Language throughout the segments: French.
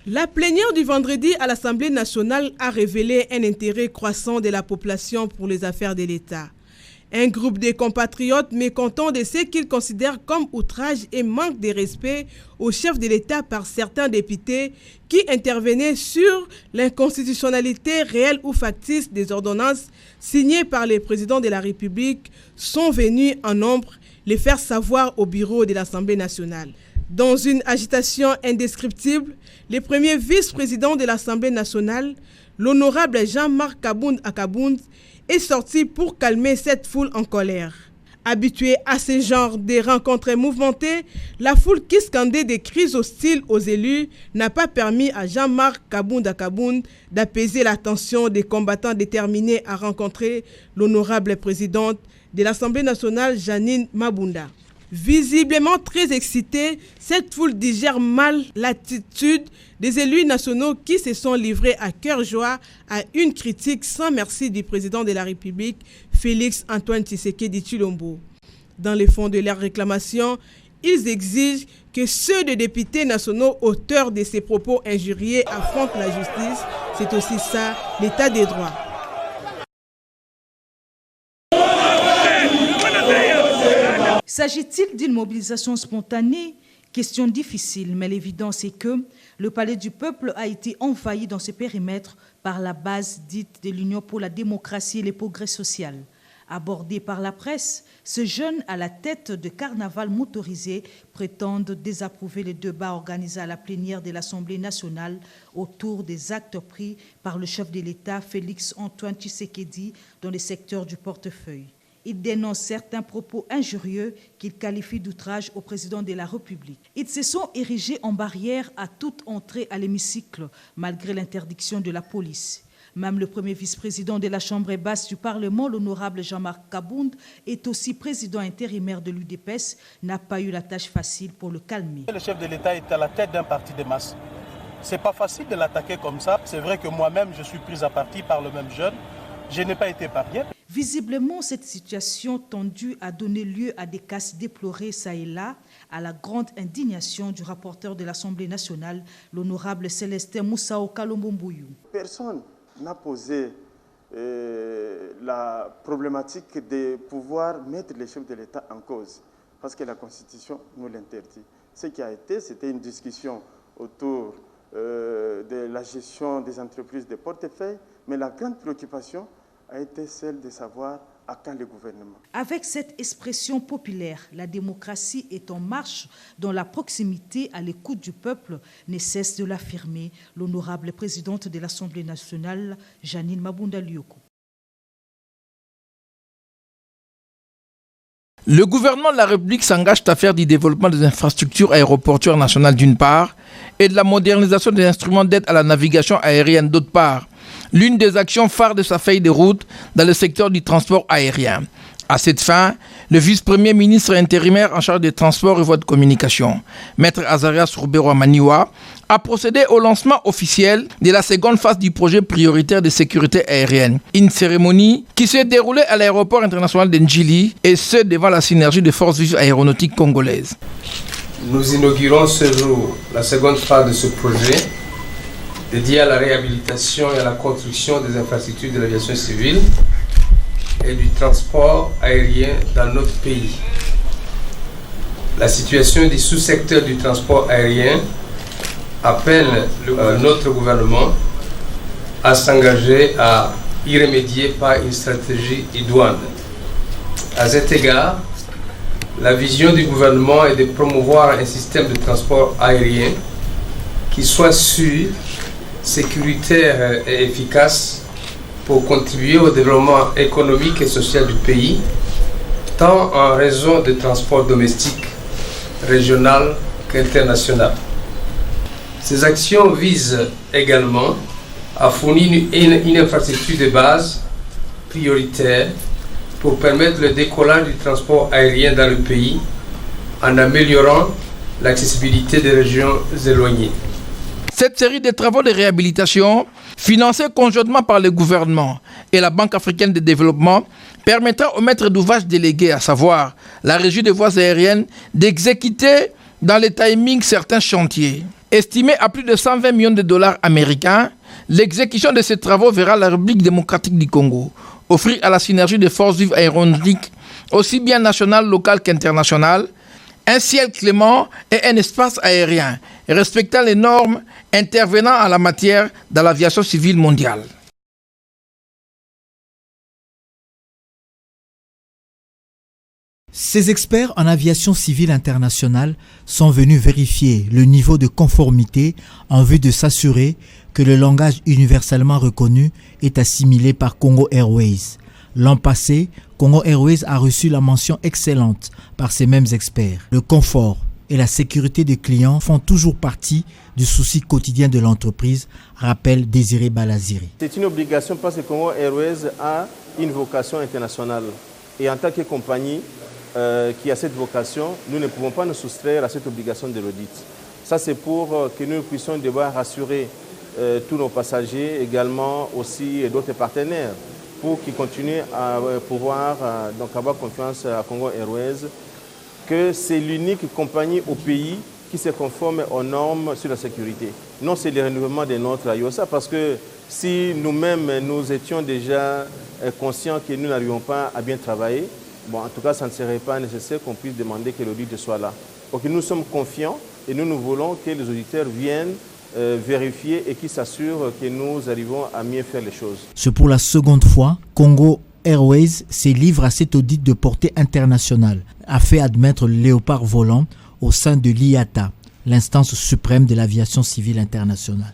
La plénière du vendredi à l'Assemblée nationale a révélé un intérêt croissant de la population pour les affaires de l'État. Un groupe de compatriotes mécontents de ce qu'ils considèrent comme outrage et manque de respect au chef de l'État par certains députés qui intervenaient sur l'inconstitutionnalité réelle ou factice des ordonnances signées par le président de la République sont venus en nombre les faire savoir au bureau de l'Assemblée nationale. Dans une agitation indescriptible, le premier vice-président de l'Assemblée nationale, l'honorable Jean-Marc Kabound Akabound, est sorti pour calmer cette foule en colère. Habituée à ce genre de rencontres mouvementées, la foule qui scandait des cris hostiles aux élus n'a pas permis à Jean-Marc Kabound Akabound d'apaiser la tension des combattants déterminés à rencontrer l'honorable présidente de l'Assemblée nationale, Janine Mabunda. Visiblement très excitée, cette foule digère mal l'attitude des élus nationaux qui se sont livrés à cœur joie à une critique sans merci du président de la République, Félix Antoine Tshisekedi Tshilombo. Dans les fonds de leurs réclamations, ils exigent que ceux des députés nationaux auteurs de ces propos injurieux affrontent la justice. C'est aussi ça, l'état des droits. S'agit-il d'une mobilisation spontanée? Question difficile, mais l'évidence est que le Palais du Peuple a été envahi dans ce périmètre par la base dite de l'Union pour la démocratie et le progrès social. Abordé par la presse, ce jeune à la tête de carnaval motorisé prétendent désapprouver les débats organisés à la plénière de l'Assemblée nationale autour des actes pris par le chef de l'État, Félix Antoine Tshisekedi, dans le secteur du portefeuille. Il dénonce certains propos injurieux qu'il qualifie d'outrage au président de la République. Ils se sont érigés en barrière à toute entrée à l'hémicycle, malgré l'interdiction de la police. Même le premier vice-président de la Chambre basse du Parlement, l'honorable Jean-Marc Kabound, est aussi président intérimaire de l'UDPS, n'a pas eu la tâche facile pour le calmer. Le chef de l'État est à la tête d'un parti de masse. Ce n'est pas facile de l'attaquer comme ça. C'est vrai que moi-même, je suis pris à partie par le même jeune. Je n'ai pas été épargné. Visiblement, cette situation tendue a donné lieu à des casses déplorées ça et là, à la grande indignation du rapporteur de l'Assemblée nationale, l'honorable Célestin Moussao Kalombombouyu. Personne n'a posé la problématique de pouvoir mettre les chefs de l'État en cause, parce que la Constitution nous l'interdit. Ce qui a été, c'était une discussion autour de la gestion des entreprises de portefeuille, mais la grande préoccupation a été celle de savoir à quand le gouvernement. Avec cette expression populaire, la démocratie est en marche dans la proximité à l'écoute du peuple, ne cesse de l'affirmer l'honorable présidente de l'Assemblée nationale, Janine Mabunda Lioko. Le gouvernement de la République s'engage à faire du développement des infrastructures aéroportuaires nationales d'une part et de la modernisation des instruments d'aide à la navigation aérienne d'autre part. L'une des actions phares de sa feuille de route dans le secteur du transport aérien. À cette fin, le vice-premier ministre intérimaire en charge des transports et voies de communication, Maître Azarias Roubero Maniwa, a procédé au lancement officiel de la seconde phase du projet prioritaire de sécurité aérienne. Une cérémonie qui s'est déroulée à l'aéroport international de Ndjili et ce devant la synergie des forces vives aéronautiques congolaises. Nous inaugurons ce jour la seconde phase de ce projet dédié à la réhabilitation et à la construction des infrastructures de l'aviation civile et du transport aérien dans notre pays. La situation du sous-secteur du transport aérien appelle notre gouvernement à s'engager à y remédier par une stratégie idoine. À cet égard, la vision du gouvernement est de promouvoir un système de transport aérien qui soit sûr, sécuritaire et efficace pour contribuer au développement économique et social du pays, tant en réseau de transport domestique, régional qu'international. Ces actions visent également à fournir une infrastructure de base prioritaire pour permettre le décollage du transport aérien dans le pays en améliorant l'accessibilité des régions éloignées. Cette série de travaux de réhabilitation, financés conjointement par le gouvernement et la Banque africaine de développement, permettra aux maîtres d'ouvrage délégués, à savoir la Régie des voies aériennes, d'exécuter dans les timings certains chantiers. Estimé à plus de 120 millions de dollars américains, l'exécution de ces travaux verra la République démocratique du Congo offrir à la synergie des forces vives aéronautiques, aussi bien nationales, locales qu'internationales, un ciel clément et un espace aérien respectant les normes intervenant en la matière dans l'aviation civile mondiale. Ces experts en aviation civile internationale sont venus vérifier le niveau de conformité en vue de s'assurer que le langage universellement reconnu est assimilé par Congo Airways. L'an passé, Congo Airways a reçu la mention excellente par ces mêmes experts. Le confort et la sécurité des clients font toujours partie du souci quotidien de l'entreprise, rappelle Désiré Balaziri. C'est une obligation parce que Congo Airways a une vocation internationale. Et en tant que compagnie qui a cette vocation, nous ne pouvons pas nous soustraire à cette obligation de l'audit. Ça, c'est pour que nous puissions devoir rassurer tous nos passagers, également aussi d'autres partenaires, pour qu'ils continuent à pouvoir donc avoir confiance à Congo Airways, que c'est l'unique compagnie au pays qui se conforme aux normes sur la sécurité. Non, c'est le renouvellement de notre AIOSA, parce que si nous-mêmes, nous étions déjà conscients que nous n'arrivons pas à bien travailler, bon, en tout cas, ça ne serait pas nécessaire qu'on puisse demander que l'audit soit là. Donc nous sommes confiants et nous voulons que les auditeurs viennent vérifier et qu'ils s'assurent que nous arrivons à mieux faire les choses. C'est pour la seconde fois, Congo Airways se livre à cet audit de portée internationale, a fait admettre le Léopard volant au sein de l'IATA, l'instance suprême de l'aviation civile internationale.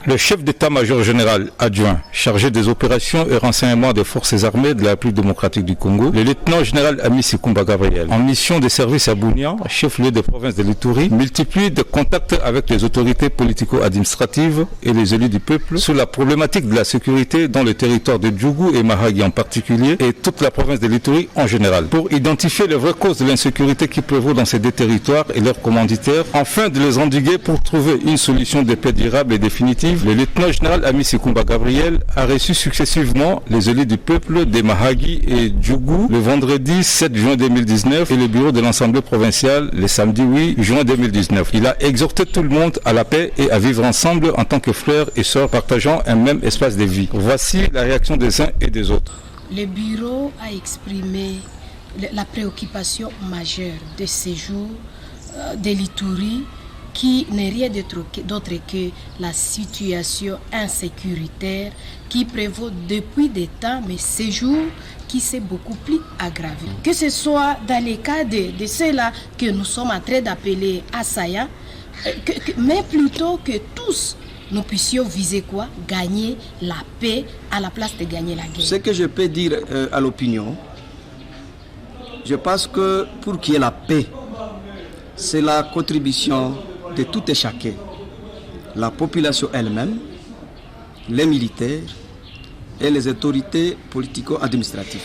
Le chef d'état-major général adjoint chargé des opérations et renseignements des forces armées de la République démocratique du Congo, le lieutenant général Ami Sikumba Gabriel, en mission de service à Bunia, chef-lieu de province de l'Ituri, multiplie des contacts avec les autorités politico-administratives et les élus du peuple sur la problématique de la sécurité dans le territoire de Djougou et Mahagi en particulier et toute la province de l'Ituri en général, pour identifier les vraies causes de l'insécurité qui prévaut dans ces deux territoires et leurs commanditaires, afin de les endiguer pour trouver une solution de paix durable et définitive. Le lieutenant général Ami Sikumba Gabriel a reçu successivement les élus du peuple de Mahagi et Djougou le vendredi 7 juin 2019 et le bureau de l'Assemblée provinciale le samedi 8 juin 2019. Il a exhorté tout le monde à la paix et à vivre ensemble en tant que frères et sœurs partageant un même espace de vie. Voici la réaction des uns et des autres. Le bureau a exprimé la préoccupation majeure de ces jours de l'Ituri, qui n'est rien d'autre que la situation insécuritaire qui prévaut depuis des temps, mais ces jours qui s'est beaucoup plus aggravé. Que ce soit dans les cas de ceux-là que nous sommes en train d'appeler assaillants, mais plutôt que tous nous puissions viser quoi? Gagner la paix à la place de gagner la guerre. Ce que je peux dire à l'opinion, je pense que pour qu'il y ait la paix, c'est la contribution de tout et chacun, la population elle-même, les militaires et les autorités politico-administratives.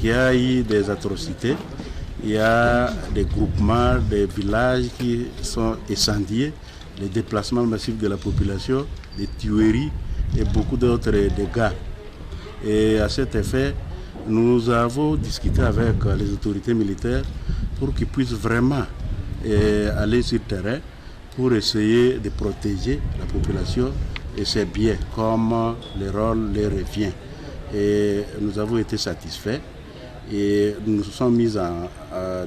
Il y a eu des atrocités, il y a des groupements, des villages qui sont incendiés, les déplacements massifs de la population, des tueries et beaucoup d'autres dégâts. Et à cet effet, nous avons discuté avec les autorités militaires pour qu'ils puissent vraiment aller sur le terrain pour essayer de protéger la population et ses biens, comme le rôle leur revient. Et nous avons été satisfaits et nous nous sommes mis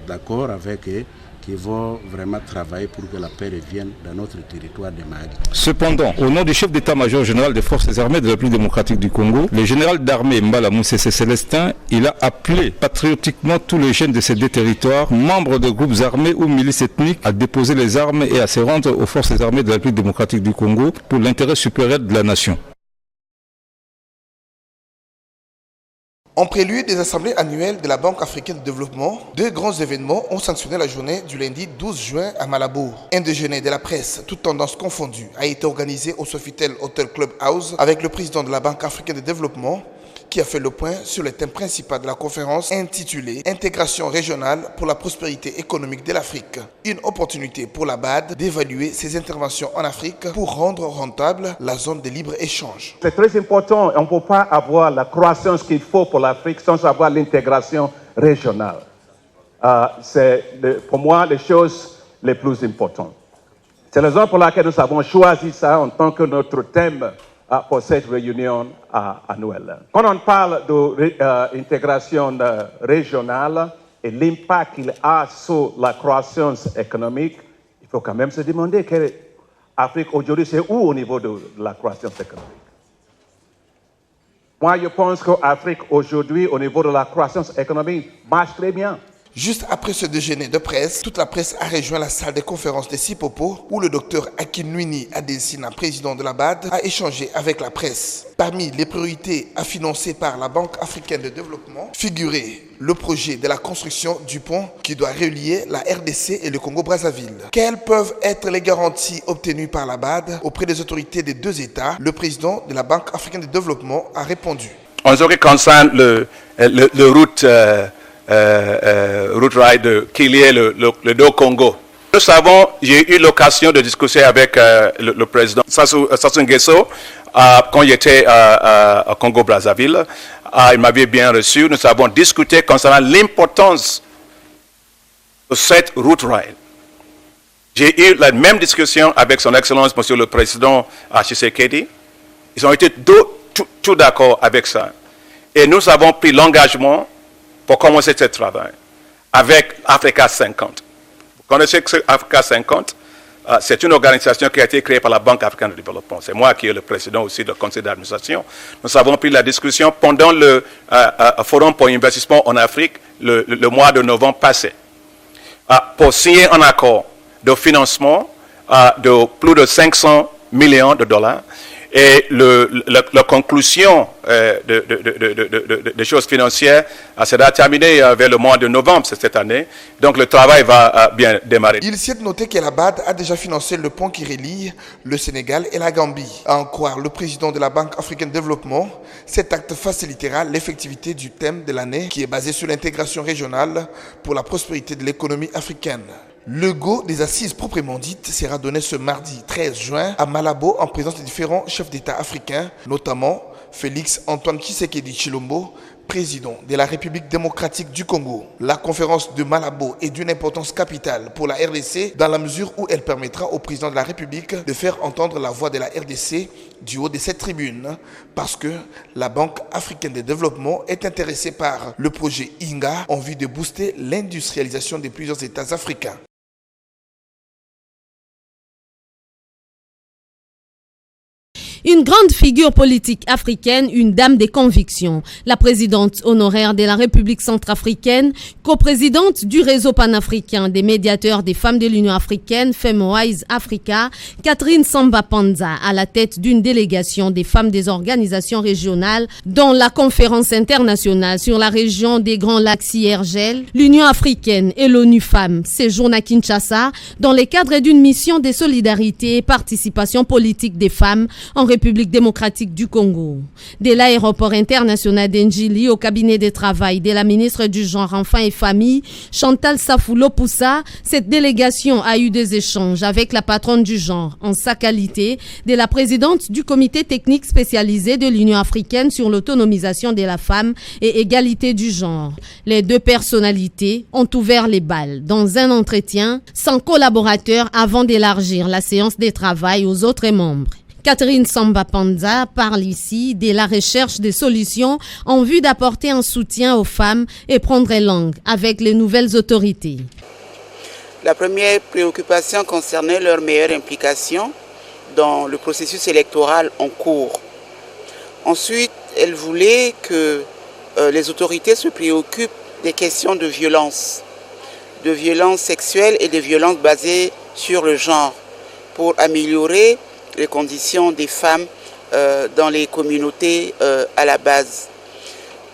d'accord avec eux qui vont vraiment travailler pour que la paix revienne dans notre territoire de Mahagi. Cependant, au nom du chef d'état-major général des forces armées de la République démocratique du Congo, le général d'armée Mbala Moussese Célestin, il a appelé patriotiquement tous les jeunes de ces deux territoires, membres de groupes armés ou milices ethniques, à déposer les armes et à se rendre aux forces armées de la République démocratique du Congo pour l'intérêt supérieur de la nation. En prélude des assemblées annuelles de la Banque africaine de développement, deux grands événements ont sanctionné la journée du lundi 12 juin à Malabour. Un déjeuner de la presse, toutes tendances confondues, a été organisé au Sofitel Hotel Club House avec le président de la Banque africaine de développement qui a fait le point sur le thème principal de la conférence intitulée « Intégration régionale pour la prospérité économique de l'Afrique ». Une opportunité pour la BAD d'évaluer ses interventions en Afrique pour rendre rentable la zone de libre-échange. C'est très important, on ne peut pas avoir la croissance qu'il faut pour l'Afrique sans avoir l'intégration régionale. c'est pour moi les choses les plus importantes. C'est la raison pour laquelle nous avons choisi ça en tant que notre thème pour cette réunion annuelle. Quand on parle d'intégration régionale et l'impact qu'il a sur la croissance économique, il faut quand même se demander que l'Afrique aujourd'hui, c'est où au niveau de la croissance économique? Moi, je pense que l'Afrique aujourd'hui, au niveau de la croissance économique, marche très bien. Juste après ce déjeuner de presse, toute la presse a rejoint la salle de conférence de Sipopo où le docteur Akinwini Adesina, président de la BAD, a échangé avec la presse. Parmi les priorités à financer par la Banque africaine de développement figurait le projet de la construction du pont qui doit relier la RDC et le Congo-Brazzaville. Quelles peuvent être les garanties obtenues par la BAD auprès des autorités des deux États? Le président de la Banque africaine de développement a répondu. En ce qui concerne le route ride qui lie le deux Congo. Nous savons, j'ai eu l'occasion de discuter avec le président Sassou Nguesso quand il était à Congo-Brazzaville. Il m'avait bien reçu. Nous avons discuté concernant l'importance de cette route ride. J'ai eu la même discussion avec son Excellence, Monsieur le Président Tshisekedi. Ils ont été tout d'accord avec ça. Et nous avons pris l'engagement pour commencer ce travail avec Africa 50. Vous connaissez que Africa 50, c'est une organisation qui a été créée par la Banque africaine de développement. C'est moi qui est le président aussi du conseil d'administration. Nous avons pris la discussion pendant le Forum pour l'investissement en Afrique le mois de novembre passé pour signer un accord de financement de plus de 500 millions de dollars. Et la conclusion des choses financières sera terminée vers le mois de novembre cette année. Donc le travail va bien démarrer. Il s'y est noté que la BAD a déjà financé le pont qui relie le Sénégal et la Gambie. À en croire le président de la Banque africaine de développement, cet acte facilitera l'effectivité du thème de l'année qui est basé sur l'intégration régionale pour la prospérité de l'économie africaine. Le go des assises proprement dites sera donné ce mardi 13 juin à Malabo en présence des différents chefs d'État africains, notamment Félix Antoine Tshisekedi Tshilombo, président de la République démocratique du Congo. La conférence de Malabo est d'une importance capitale pour la RDC dans la mesure où elle permettra au président de la République de faire entendre la voix de la RDC du haut de cette tribune parce que la Banque africaine de développement est intéressée par le projet INGA en vue de booster l'industrialisation de plusieurs États africains. Une grande figure politique africaine, une dame des convictions, la présidente honoraire de la République centrafricaine, coprésidente du réseau panafricain des médiateurs des femmes de l'Union africaine, FemWise Africa, Catherine Samba Panza, à la tête d'une délégation des femmes des organisations régionales, dont la conférence internationale sur la région des Grands Lacs CIRGEL, l'Union africaine et l'ONU Femmes séjournent à Kinshasa dans le cadre d'une mission de solidarité et participation politique des femmes en République démocratique du Congo. De l'aéroport international d'Enjili au cabinet de travail de la ministre du Genre, Enfants et Famille, Chantal Safoulo-Poussa, cette délégation a eu des échanges avec la patronne du genre, en sa qualité de la présidente du comité technique spécialisé de l'Union africaine sur l'autonomisation de la femme et égalité du genre. Les deux personnalités ont ouvert les balles dans un entretien sans collaborateur avant d'élargir la séance de travail aux autres membres. Catherine Samba Panza parle ici de la recherche des solutions en vue d'apporter un soutien aux femmes et prendre langue avec les nouvelles autorités. La première préoccupation concernait leur meilleure implication dans le processus électoral en cours. Ensuite, elle voulait que les autorités se préoccupent des questions de violence sexuelles et de violences basées sur le genre pour améliorer les conditions des femmes dans les communautés à la base.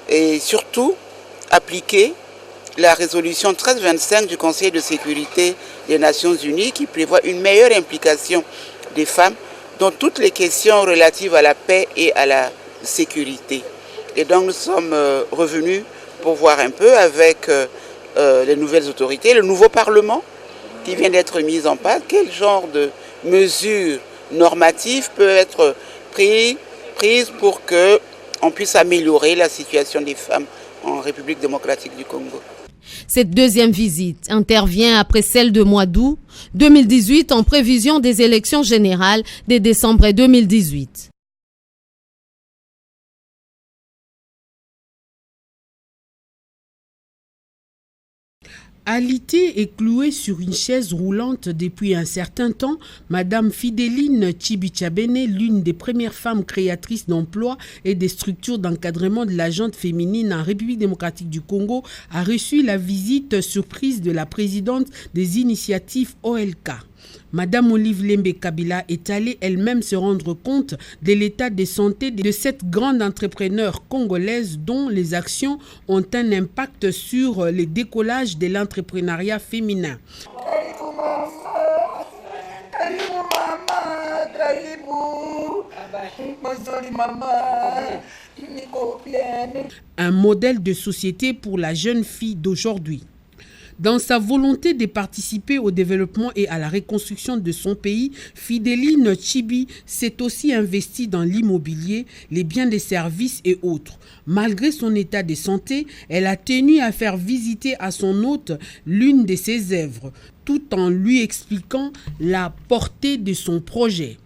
Et surtout, appliquer la résolution 1325 du Conseil de sécurité des Nations Unies qui prévoit une meilleure implication des femmes dans toutes les questions relatives à la paix et à la sécurité. Et donc nous sommes revenus pour voir un peu avec les nouvelles autorités, le nouveau Parlement qui vient d'être mis en place, quel genre de mesures normatives peuvent être prises pour qu'on puisse améliorer la situation des femmes en République démocratique du Congo. Cette deuxième visite intervient après celle de mois d'août 2018 en prévision des élections générales de décembre 2018. Alitée et clouée sur une chaise roulante depuis un certain temps, Madame Fideline Chibi-Tchabene, l'une des premières femmes créatrices d'emplois et des structures d'encadrement de la gente féminine en République démocratique du Congo, a reçu la visite surprise de la présidente des initiatives OLK. Madame Olive Lembe Kabila est allée elle-même se rendre compte de l'état de santé de cette grande entrepreneure congolaise dont les actions ont un impact sur le décollage de l'entrepreneuriat féminin. Un modèle de société pour la jeune fille d'aujourd'hui. Dans sa volonté de participer au développement et à la reconstruction de son pays, Fideline Chibi s'est aussi investie dans l'immobilier, les biens de services et autres. Malgré son état de santé, elle a tenu à faire visiter à son hôte l'une de ses œuvres, tout en lui expliquant la portée de son projet.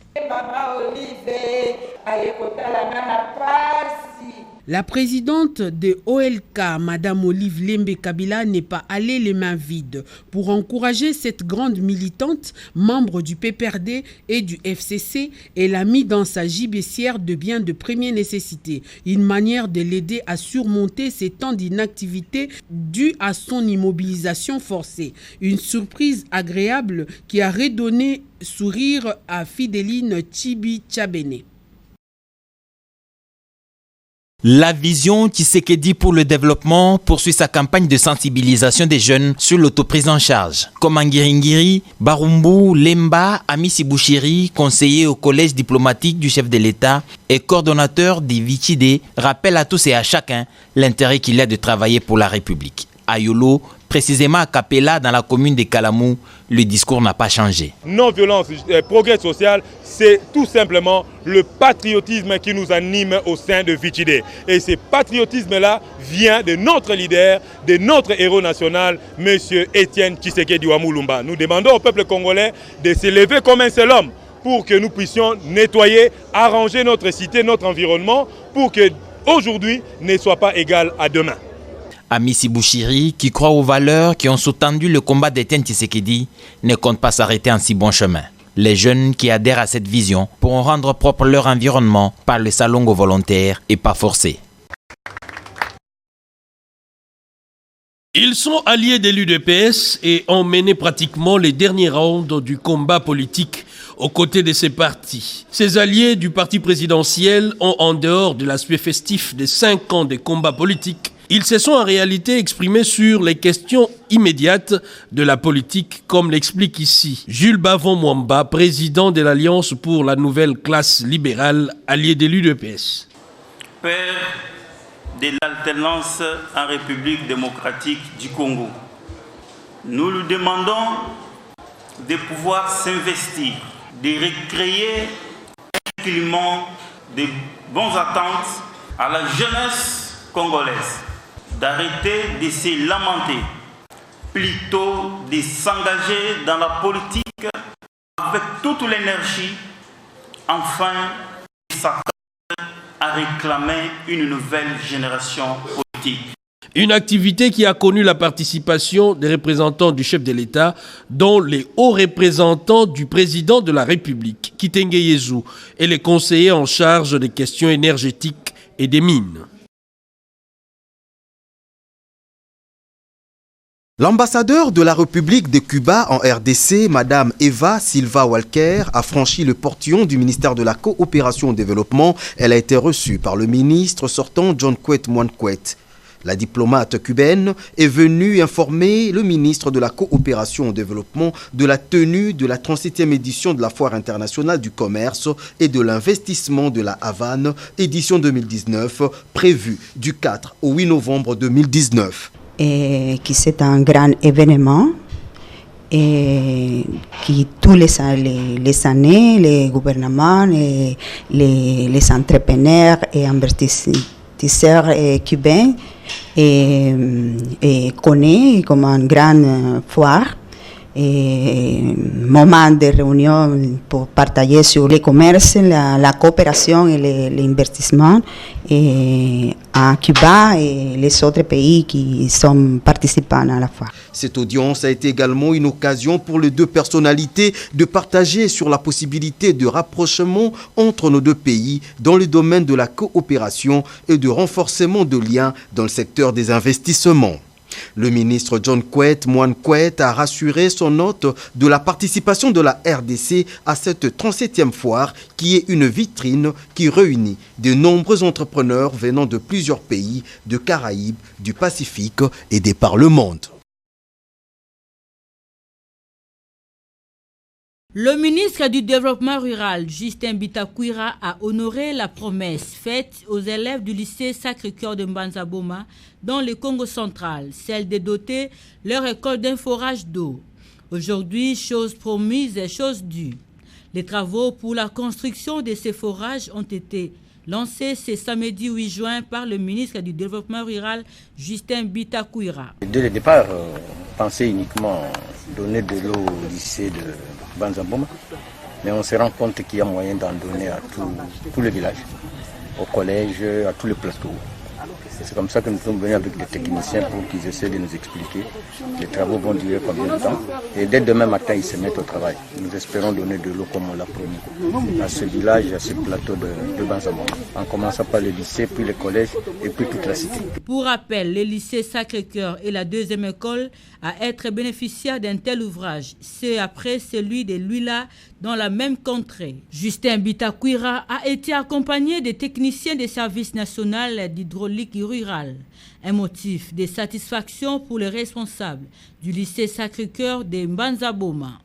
La présidente de OLK, Madame Olive Lembe Kabila, n'est pas allée les mains vides. Pour encourager cette grande militante, membre du PPRD et du FCC, elle a mis dans sa gibecière de biens de première nécessité, une manière de l'aider à surmonter ces temps d'inactivité dus à son immobilisation forcée. Une surprise agréable qui a redonné sourire à Fideline Chibi-Tchabene. La vision Tshisekedi pour le développement poursuit sa campagne de sensibilisation des jeunes sur l'autoprise en charge. Comme Ngiringiri, Barumbu, Lemba, Amisi Bouchiri, conseiller au collège diplomatique du chef de l'État et coordonnateur des Vichide, rappelle à tous et à chacun l'intérêt qu'il y a de travailler pour la République. À Yolo, précisément à Kapela, dans la commune de Kalamou, le discours n'a pas changé. Non-violence, progrès social, c'est tout simplement le patriotisme qui nous anime au sein de Vichide. Et ce patriotisme-là vient de notre leader, de notre héros national, M. Étienne Tshisekedi Wamulumba. Nous demandons au peuple congolais de se lever comme un seul homme pour que nous puissions nettoyer, arranger notre cité, notre environnement, pour que aujourd'hui ne soit pas égal à demain. Amisi Bouchiri, qui croit aux valeurs qui ont sous-tendu le combat d'Étienne Tshisekedi, ne compte pas s'arrêter en si bon chemin. Les jeunes qui adhèrent à cette vision pourront rendre propre leur environnement par le salongo volontaire et pas forcé. Ils sont alliés de l'UDPS et ont mené pratiquement les derniers rounds du combat politique aux côtés de ces partis. Ces alliés du parti présidentiel ont, en dehors de l'aspect festif des 5 ans de combat politique, ils se sont en réalité exprimés sur les questions immédiates de la politique, comme l'explique ici Jules Bavon-Mwamba, président de l'Alliance pour la nouvelle classe libérale, allié de l'UDPS. Père de l'alternance en République démocratique du Congo, nous lui demandons de pouvoir s'investir, de recréer un climat de bonnes attentes à la jeunesse congolaise, d'arrêter de se lamenter, plutôt de s'engager dans la politique avec toute l'énergie, afin de s'attendre à réclamer une nouvelle génération politique. Une activité qui a connu la participation des représentants du chef de l'État, dont les hauts représentants du président de la République, Kitenge Yezu, et les conseillers en charge des questions énergétiques et des mines. L'ambassadeur de la République de Cuba en RDC, Madame Eva Silva Walker, a franchi le portillon du ministère de la Coopération au Développement. Elle a été reçue par le ministre sortant John Kwet Mwankwet. La diplomate cubaine est venue informer le ministre de la Coopération au Développement de la tenue de la 37e édition de la Foire internationale du commerce et de l'investissement de la Havane, édition 2019, prévue du 4 au 8 novembre 2019. Et qui c'est un grand événement et qui tous les années, les gouvernements, les entrepreneurs et investisseurs tisseur cubain et connaît comme une grande foire. Et moment de réunion pour partager sur le commerce, la coopération et l'investissement à Cuba et les autres pays qui sont participants à la foire. Cette audience a été également une occasion pour les deux personnalités de partager sur la possibilité de rapprochement entre nos deux pays dans le domaine de la coopération et de renforcement de liens dans le secteur des investissements. Le ministre John Moine Kwet a rassuré son hôte de la participation de la RDC à cette 37e foire qui est une vitrine qui réunit de nombreux entrepreneurs venant de plusieurs pays, de Caraïbes, du Pacifique et des par le monde. Le ministre du Développement rural, Justin Bitakwira, a honoré la promesse faite aux élèves du lycée Sacré-Cœur de Mbanza-Boma dans le Congo central, celle de doter leur école d'un forage d'eau. Aujourd'hui, chose promise et chose due. Les travaux pour la construction de ces forages ont été lancés ce samedi 8 juin par le ministre du Développement rural, Justin Bitakwira. Dès le départ, on pensait uniquement donner de l'eau au lycée de Mbanza-Boma, mais on se rend compte qu'il y a moyen d'en donner à tous les villages, au collège, à tous les plateaux. C'est comme ça que nous sommes venus avec des techniciens pour qu'ils essaient de nous expliquer les travaux vont durer combien de temps. Et dès demain matin, ils se mettent au travail. Nous espérons donner de l'eau comme on l'a promis à ce village, à ce plateau de Mbanza-Boma, en commençant par le lycée, puis le collège et puis toute la cité. Pour rappel, le lycée Sacré-Cœur est la deuxième école à être bénéficiaire d'un tel ouvrage. C'est après celui de Luila dans la même contrée. Justin Bitakwira a été accompagné des techniciens des services nationaux d'hydraulique rural. Un motif de satisfaction pour les responsables du lycée Sacré-Cœur de Mbanza-Boma.